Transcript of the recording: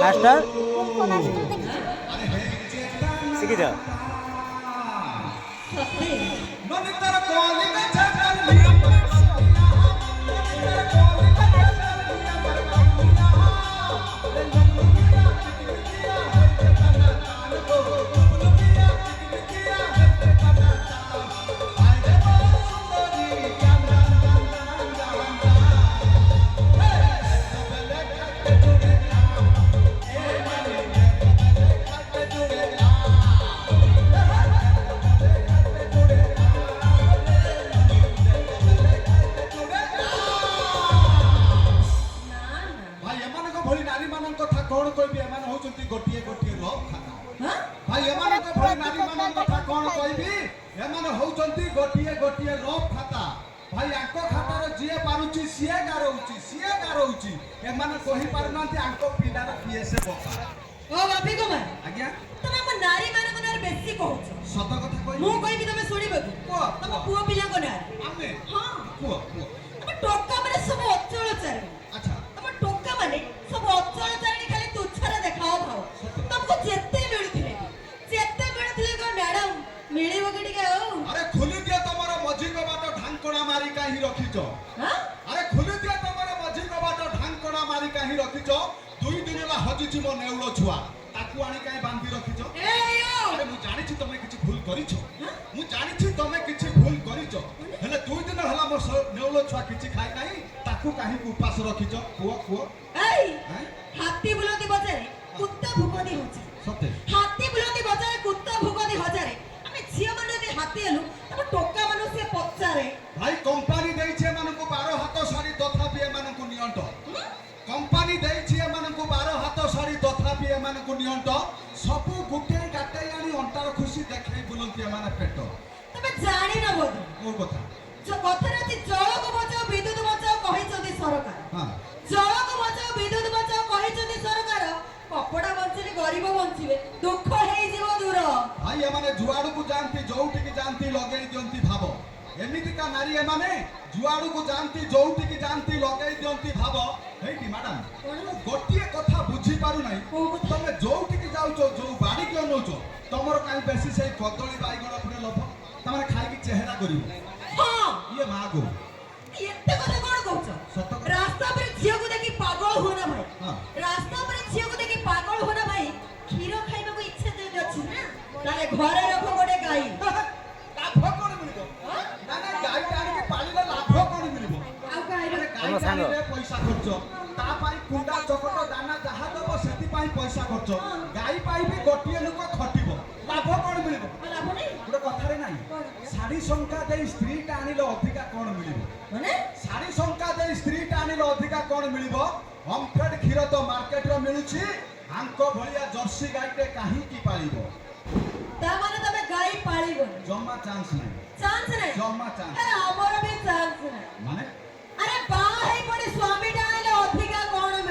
Master master ଦେଖିଛୁ? ଶିଖିଛ? कौन कहबी एमान होचंती गोटिए गोटिए लव खाता भाई एमान को भली नारी मान कथा कौन कहबी एमान होचंती गोटिए गोटिए लव खाता भाई आंको खाता रे जिए पारुची सिए गारोउची एमान कहि पारनांती आंको पिंडार पीएसए बका ओ बापी कुमार आज्ञा तुम हम नारी मान को नार बेसी कहउछ सत कथा कहि मु कहबी तमे सुनिबो को तम पुओ पिला को नार आमे हां को तम टोका माने सब अचल चारि अच्छा तम टोका माने सब अचल चारि खाली तुच्छरा देखाओ भाव तुमको जेते मिलथिले को मैडम मिलिबो कि टिके ओ अरे खुली दिया तमरो मझी को बाटो ढांकणा मारी काहे रखिचो हां अरे खुली दिया तमरो मझी को बाटो ढांकणा मारी काहे रखिचो दुई दिन ला हजिची मो नेउलो छुआ ताकू आनी काहे बांधी रखिचो ए यो अरे मु जानि छी तमे किछि भूल करिछो मु जानि छी तमे किछि भूल करिछो हेले दुई दिन हला मो नेउलो छुआ किछि खाइ नाही ताकू काहे उपास रखिचो पुओ एई हाथी बुलंदी बजारे कुत्ता भुकदी होची सते हाथी बुलंदी बजारे कुत्ता भुकदी हजारे ଆମେ ଝିଅ ମାନେ ଯଦି ହାତୀ ହେଲୁ ତମ ଟୋକା ମାନଙ୍କୁ ସେ ପଚାରେ भाई कंपनी देइछे मानको 12 हाथ साड़ी तथापि ए मानको नियंट कंपनी देइछे मानको 12 हाथ साड़ी तथापि ए मानको नियंट सब गुटे गाटे आनी अंटार खुशी देखै बुलंती ए माने पेट ତମେ ଜାଣିନ ବୋଧେ मोर कथा जो କଥାରେ ଅଛି ଜଳକୁ ବଚାଅ ବିଦ୍ୟୁତ ବଚାଅ କହିଛନ୍ତି ସରକାର हां ଜଳକୁ ବଚାଅ ବିଦ୍ୟୁତ ବଚାଅ କହିଛନ୍ତି ସରକାର କପଡ଼ା ବଞ୍ଚିଲେ ଗରିବ ବଞ୍ଚିବେ ଦୁଃଖ ହେଇଯିବ ଦୂର भाई ए माने जुआडू को जानती जोउटी की जानती लगेई दियंती भाव एमिति का नारी ए माने जुआडू को जानती जोउटी की जानती लगेई दियंती भाव हेटी मैडम गोटिए कथा बुझी पारु नाही तमे जोउटी की जाउचो जो बाडी के नउचो तमरो काई बेसी से कदली बाईगण अपने लोभ तमरे खाई की चेहरा करिवो हां ये मां गो एते କଥା କଣ କହୁଛ ସତ କଥା। ରାସ୍ତା ଉପରେ ଝିଅକୁ ଦେଖି ପାଗଳ ହୁଅନା ଭାଇ ହଁ। ରାସ୍ତା ଉପରେ ଝିଅକୁ ଦେଖି ପାଗଳ ହୁଅନା ଭାଇ କ୍ଷୀର ଖାଇବାକୁ ଇଚ୍ଛା ଯଦି ଅଛି ନା ତାହେଲେ ଘରେ ରଖ ଗୋଟେ ଗାଈ लाभ कोन मिलिबो ना ना गाई टाणी के पालिले लाभ कोन मिलिबो ଆଉ ଗାଈର गाई टाणीले पैसा खर्च ता पाई कुंडा चकट दाना जहा दबो सेति पाई पैसा खर्च गाई पाई भी गोटिए लोक खटिबो लाभ कोन मिलिबो ଲାଭ ନାହିଁ गोटे कथारे नाही साड़ी संख्या दे स्त्री टाणीले अधिका कोन मिलिबो ମାନେ साड़ी संख्या दे स्त्री टाणीले अधिका कोन मिलिबो ओमफेड क्षीर तो मार्केट रो मिलुची आंको भलिया जर्सी गाईटे काहे की पालिबो ତା ମାନେ ତମେ ଗାଈ ପାଳିବ जम्मा चांस नाही ଚାନ୍ସ ନାହିଁ जम्मा चांस ଆମର ବି ଚାନ୍ସ ନାହିଁ माने